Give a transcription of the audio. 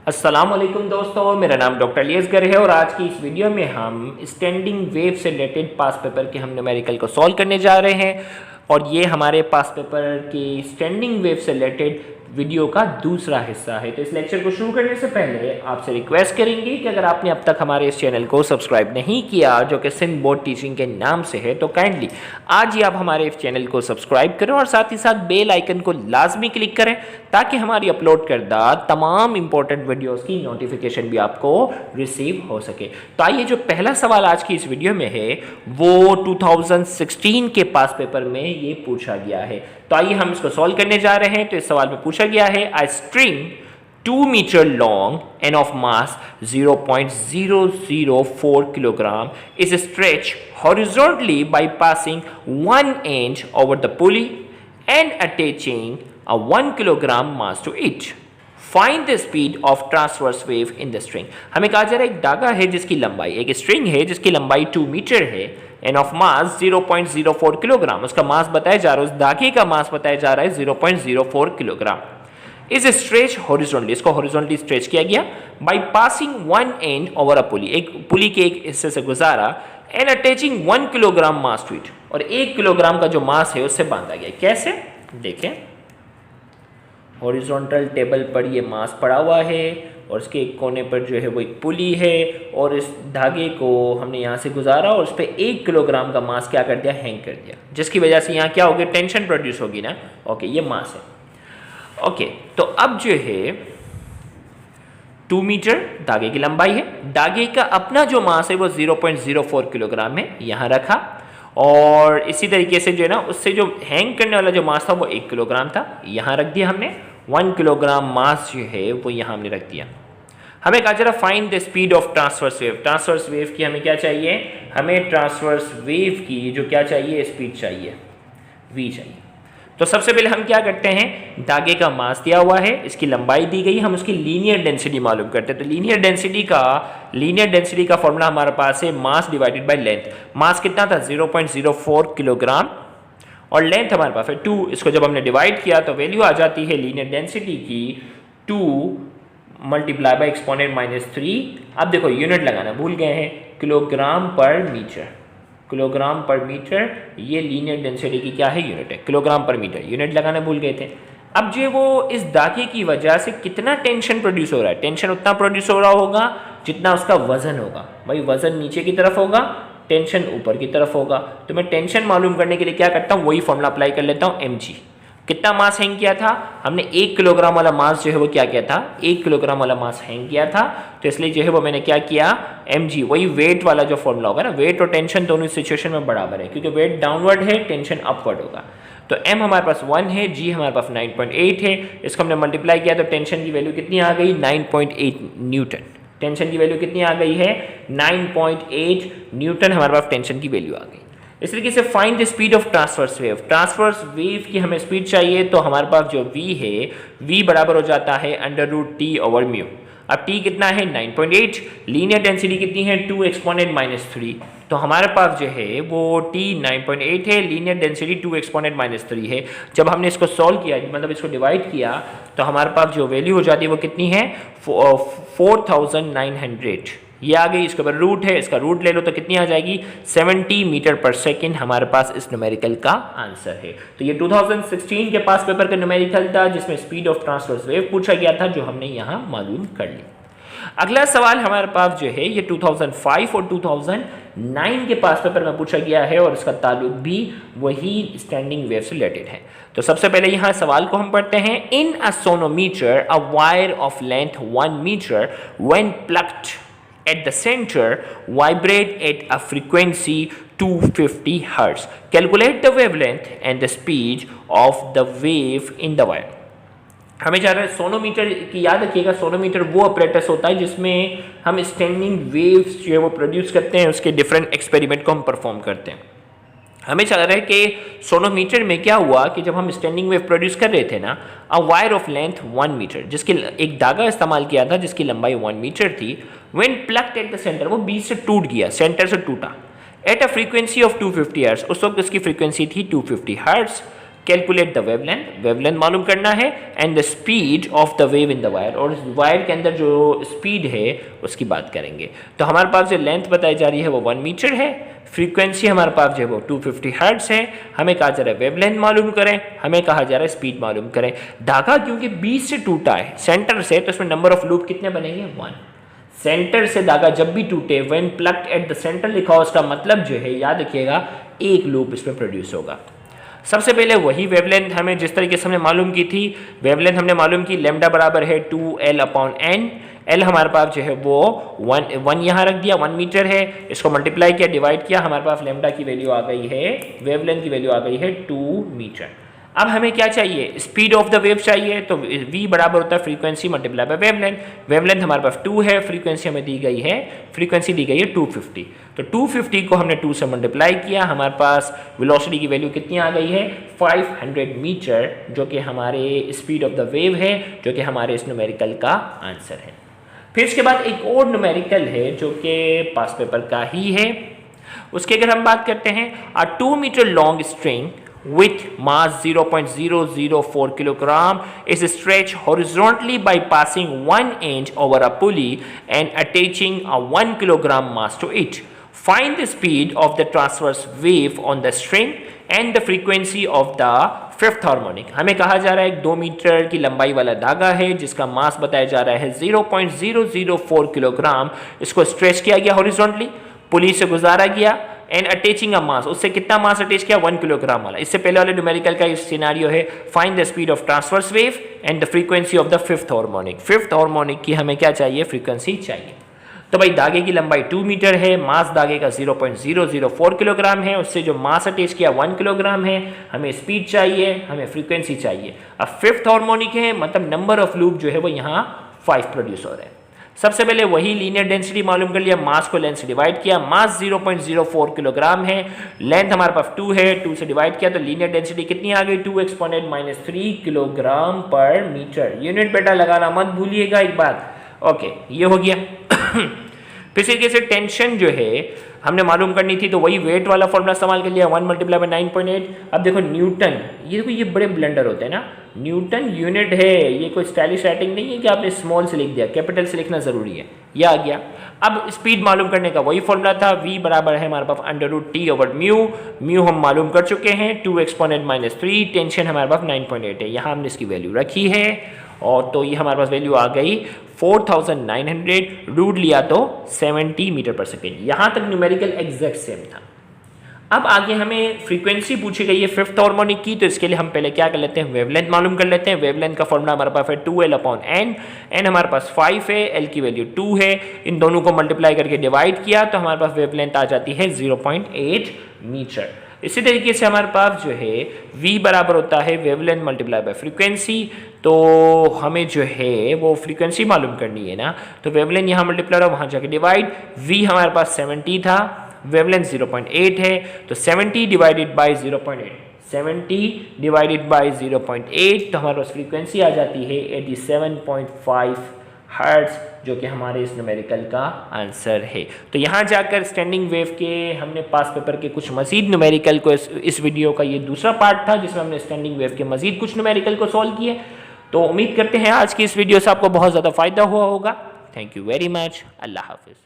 अस्सलाम वालेकुम दोस्तों, मेरा नाम डॉक्टर अलियसगर है और आज की इस वीडियो में हम स्टैंडिंग वेव से रिलेटेड पास पेपर के हम न्यूमेरिकल को सॉल्व करने जा रहे हैं। और ये हमारे पास पेपर की स्टैंडिंग वेव से रिलेटेड वीडियो का दूसरा हिस्सा है। तो इस लेक्चर को शुरू करने से पहले आपसे रिक्वेस्ट करेंगे कि अगर आपने अब तक हमारे इस चैनल को सब्सक्राइब नहीं किया, जो कि सिंध बोर्ड टीचिंग के नाम से है, तो काइंडली आज ही आप हमारे इस चैनल को सब्सक्राइब करें और साथ ही साथ बेल आइकन को लाजमी क्लिक करें ताकि हमारी अपलोड करदा तमाम इंपॉर्टेंट वीडियोस की नोटिफिकेशन भी आपको रिसीव हो सके। तो आइए, जो पहला सवाल आज की इस वीडियो में है वो 2016 के पास पेपर में ये पूछा गया है। तो आइए हम इसको सॉल्व करने जा रहे हैं। तो इस सवाल में पूछा गया है a string 2 meter long and of mass 0.004 kilogram is stretched horizontally by passing one end over the pulley and attaching a 1 kilogram mass to it. Find the speed of transverse wave in the string. हमें कहा जा रहा है एक धागा है जिसकी लंबाई, एक स्ट्रिंग है जिसकी लंबाई 2 मीटर है एंड ऑफ मास 0.04 किलोग्राम, उसका मास बताया जा रहा है, उस धागे का मास बताया जा रहा है 0.04 किलोग्राम। इज स्ट्रेच हॉरिजॉन्टली, इसको हॉरिजॉन्टली स्ट्रेच किया गया by passing one end over a pulley, एक पुली के एक हिस्से से गुजारा and attaching 1 kilogram mass to it, और 1 किलोग्राम का जो मास है उससे बांधा गया। कैसे देखें, हॉरिजॉन्टल टेबल पर ये मास पड़ा हुआ है और उसके एक कोने पर जो है वो एक पुली है और इस धागे को हमने यहाँ से गुजारा और उस पर 1 किलोग्राम का मास क्या कर दिया, हैंग कर दिया, जिसकी वजह से यहाँ क्या होगी, टेंशन प्रोड्यूस होगी ना। ओके, ये मास है। ओके, तो अब जो है 2 मीटर धागे की लंबाई है, धागे का अपना जो मास है वो 0.04 किलोग्राम है, यहाँ रखा, और इसी तरीके से जो है ना उससे जो हैंग करने वाला जो मास था वो 1 किलोग्राम था, यहाँ रख दिया हमने। 1 किलोग्राम मास जो है वो यहाँ हमने रख दिया। हमें कहा जा रहा find the speed of transverse wave. Transverse wave की हमें क्या चाहिए, हमें ट्रांसवर्स वेव की जो क्या चाहिए, स्पीड चाहिए, v चाहिए। तो सबसे पहले हम क्या करते हैं, धागे का मास दिया हुआ है, इसकी लंबाई दी गई, हम उसकी लीनियर डेंसिटी मालूम करते हैं। तो लीनियर डेंसिटी का फॉर्मूला हमारे पास है मास डिवाइडेड बाय लेंथ। मास कितना था, 0.04 किलोग्राम, और लेंथ हमारे पास है 2। इसको जब हमने डिवाइड किया तो वैल्यू आ जाती है लीनियर डेंसिटी की 2 मल्टीप्लाई बाय एक्सपोनेंट -3। अब देखो यूनिट लगाना भूल गए हैं, किलोग्राम पर मीटर, किलोग्राम पर मीटर, ये लीनियर डेंसिटी की क्या है, यूनिट है, किलोग्राम पर मीटर, यूनिट लगाना भूल गए थे। अब जो वो इस धागे की वजह से कितना टेंशन प्रोड्यूस हो रहा है, टेंशन उतना प्रोड्यूस हो रहा होगा जितना उसका वजन होगा। भाई वजन नीचे की तरफ होगा, टेंशन ऊपर की तरफ होगा। तो मैं टेंशन मालूम करने के लिए क्या करता हूँ, वही फॉर्मूला अप्लाई कर लेता हूँ, mg। कितना मास हैंग किया था हमने, 1 किलोग्राम वाला मास जो है वो क्या किया था, 1 किलोग्राम वाला मास हैंग किया था। तो इसलिए जो है वो मैंने क्या किया, mg, वही वेट वाला जो फॉर्मूला होगा ना, वेट और टेंशन दोनों सिचुएशन में बराबर है, क्योंकि वेट डाउनवर्ड है, टेंशन अपवर्ड होगा। तो m हमारे पास 1 है, g हमारे पास 9.8 है, इसको हमने मल्टीप्लाई किया तो टेंशन की वैल्यू कितनी आ गई, 9.8 न्यूटन। टेंशन की वैल्यू कितनी आ गई है, 9.8 न्यूटन हमारे पास टेंशन की वैल्यू आ गई। इस तरीके से find the speed of transverse wave. Transverse wave की हमें स्पीड चाहिए, तो हमारे पास जो v है, v बराबर हो जाता है √t/μ। अब t कितना है, 9.8, लीनियर डेंसिटी कितनी है, 2 एक्सपोनेंट -3। तो हमारे पास जो है वो t 9.8 है, लीनियर डेंसिटी 2 एक्सपोनेंट -3 है। जब हमने इसको सॉल्व किया, मतलब इसको डिवाइड किया, तो हमारे पास जो वैल्यू हो जाती है वो कितनी है, 4900, ये आ गई। इसके ऊपर रूट है, इसका रूट ले लो तो कितनी आ जाएगी, 70 मीटर पर सेकेंड हमारे पास इस न्यूमेरिकल का आंसर है। तो ये 2016 के पास पेपर का न्यूमेरिकल था जिसमें स्पीड ऑफ ट्रांसवर्स वेव पूछा गया था, जो हमने यहाँ मालूम कर ली। अगला सवाल हमारे पास जो है ये 2005 और 2009 के पास पेपर में पूछा गया है और इसका ताल्लुक भी वही स्टैंडिंग वेव से रिलेटेड है। तो सबसे पहले यहाँ सवाल को हम पढ़ते हैं। In a sonometer a wire of length 1 metre when plugged at the center vibrate at a frequency 250 Hz. Calculate the wavelength and the speed of the wave in the wire. हमें जा रहा है सोनोमीटर की, याद रखिएगा sonometer वो apparatus होता है जिसमें हम स्टैंडिंग वेव्स जो है वो प्रोड्यूस करते हैं, उसके डिफरेंट एक्सपेरिमेंट को हम परफॉर्म करते हैं। हमें चल रहा है कि सोनोमीटर में क्या हुआ कि जब हम स्टैंडिंग वेव प्रोड्यूस कर रहे थे ना, a wire of length 1 metre, जिसकी एक धागा इस्तेमाल किया था जिसकी लंबाई 1 मीटर थी, when plucked at the centre, वो बीच से टूट गया, सेंटर से टूटा, at a frequency of 250 hertz, उस वक्त उसकी फ्रीक्वेंसी थी 250 हर्ट्ज। कैलकुलेट द वेवलेंथ मालूम करना है, and the speed of the wave in the wire, और इस वायर के अंदर जो स्पीड है उसकी बात करेंगे। तो हमारे पास जो लेंथ बताई जा रही है वो 1 मीटर है, फ्रीक्वेंसी हमारे पास जो है वो 250 हर्ट्ज है, हमें कहा जा रहा है वेवलेंथ मालूम करें, हमें कहा जा रहा है स्पीड मालूम करें। धागा क्योंकि बीच से टूटा है सेंटर से, तो इसमें नंबर ऑफ लूप कितने बनेंगे 1। सेंटर से धागा जब भी टूटे, when plucked at the centre लिखा हो, उसका मतलब जो है याद रखिएगा एक लूप इसमें प्रोड्यूस होगा। सबसे पहले वही वेवलेंथ हमें जिस तरीके से हमने मालूम की थी, वेवलेंथ हमने मालूम की लैम्डा बराबर है 2L/n। L हमारे पास जो है वो 1 यहाँ रख दिया, 1 मीटर है, इसको मल्टीप्लाई किया, डिवाइड किया, हमारे पास लैम्डा की वैल्यू आ गई है, वेवलेंथ की वैल्यू आ गई है 2 मीटर। अब हमें क्या चाहिए, स्पीड ऑफ द वेव चाहिए, तो v बराबर होता है frequency multiply by wavelength. Wavelength हमारे पास 2 है, फ्रीक्वेंसी हमें दी गई है, फ्रीक्वेंसी दी गई है 250, तो 250 को हमने 2 से मल्टीप्लाई किया, हमारे पास वेलोसिटी की वैल्यू कितनी आ गई है 500 मीटर, जो कि हमारे स्पीड ऑफ द वेव है, जो कि हमारे इस न्यूमेरिकल का आंसर है। फिर इसके बाद एक और न्यूमेरिकल है जो कि पास पेपर का ही है, उसकी अगर हम बात करते हैं, a 2 metre long string with mass 0.004 kilogram is stretched horizontally by passing 1 inch over a pulley and attaching a 1 kilogram mass to it. Find the speed of the transverse wave on the string and the frequency of the fifth harmonic. हमें कहा जा रहा है एक 2 metre की लंबाई वाला धागा है जिसका मास बताया जा रहा है 0.004 किलोग्राम, इसको स्ट्रेच किया गया हॉरिजॉन्टली, पुली से गुजारा गया, एंड अटैचिंग अ मास, उससे कितना मास अटैच किया 1 किलोग्राम वाला। इससे पहले वाले न्यूमेरिकल का ये सिनेरियो है, find the speed of transverse wave and the frequency of the fifth harmonic. Fifth harmonic की हमें क्या चाहिए, फ्रीक्वेंसी चाहिए। तो भाई धागे की लंबाई 2 मीटर है, मास धागे का 0.004 किलोग्राम है, उससे जो मास अटैच किया 1 किलोग्राम है, हमें स्पीड चाहिए, हमें फ्रीक्वेंसी चाहिए। अब फिफ्थ हार्मोनिक है, मतलब नंबर ऑफ लूप जो है वो यहाँ 5 प्रोड्यूस हो रहे हैं। सबसे पहले वही लीनियर डेंसिटी मालूम कर लिया, मास को लेंथ से डिवाइड किया, मास 0.04 किलोग्राम है, लेंथ हमारे पास 2 है, 2 से डिवाइड किया तो लीनियर डेंसिटी कितनी आ गई 2 एक्सपोनेंट -3 किलोग्राम पर मीटर। यूनिट बेटा लगाना मत भूलिएगा एक बात, ओके ये हो गया। फिर इसी तरीके से टेंशन जो है हमने मालूम करनी थी, तो वही वेट वाला फॉर्मूला इस्तेमाल कर लिया, 1 मल्टीप्लाई बाय 9.8। अब देखो न्यूटन, ये देखो ये बड़े ब्लंडर होते हैं ना, न्यूटन यूनिट है, ये कोई स्टाइलिश राइटिंग नहीं है कि आपने स्मॉल से लिख दिया, कैपिटल से लिखना जरूरी है, ये आ गया। अब स्पीड मालूम करने का वही फॉर्मूला था, v बराबर है हमारे पास √t/μ, म्यू हम मालूम कर चुके हैं 2 एक्सपोनेंट -3, टेंशन हमारे पास 9.8 है, यहाँ हमने इसकी वैल्यू रखी है, और तो ये हमारे पास वैल्यू आ गई 4900, रूट लिया तो 70 मीटर पर सेकेंड। यहाँ तक न्यूमेरिकल एग्जैक्ट सेम था। अब आगे हमें फ्रीक्वेंसी पूछी गई है फिफ्थ हार्मोनिक की, तो इसके लिए हम पहले क्या कर लेते हैं, वेवलेंथ मालूम कर लेते हैं। वेवलेंथ का फॉर्मूला हमारे पास है 2L/n, n हमारे पास 5 है, L की वैल्यू 2 है, इन दोनों को मल्टीप्लाई करके डिवाइड किया तो हमारे पास वेवलेंथ आ जाती है 0.8 मीटर। इसी तरीके से हमारे पास जो है v बराबर होता है वेवलेंथ मल्टीप्लाई बाय फ्रीक्वेंसी, तो हमें जो है वो फ्रीक्वेंसी मालूम करनी है ना, तो वेवलेंथ यहाँ मल्टीप्लाई और वहाँ जाके डिवाइड, v हमारे पास 70 था, वेवलेंथ 0.8 है, तो 70 डिवाइडेड बाय 0.8, 70 डिवाइडेड बाय 0.8, तो हमारे पास फ्रीक्वेंसी आ जाती है 87.5 हर्ट्ज, जो कि हमारे इस न्यूमेरिकल का आंसर है। तो यहाँ जाकर स्टैंडिंग वेव के हमने पास पेपर के कुछ मजीद न्यूमेरिकल को, इस वीडियो का ये दूसरा पार्ट था जिसमें हमने स्टैंडिंग वेव के मजीद कुछ न्यूमेरिकल को सॉल्व किए। तो उम्मीद करते हैं आज की इस वीडियो से आपको बहुत ज़्यादा फायदा हुआ होगा। थैंक यू वेरी मच, अल्लाह हाफिज़।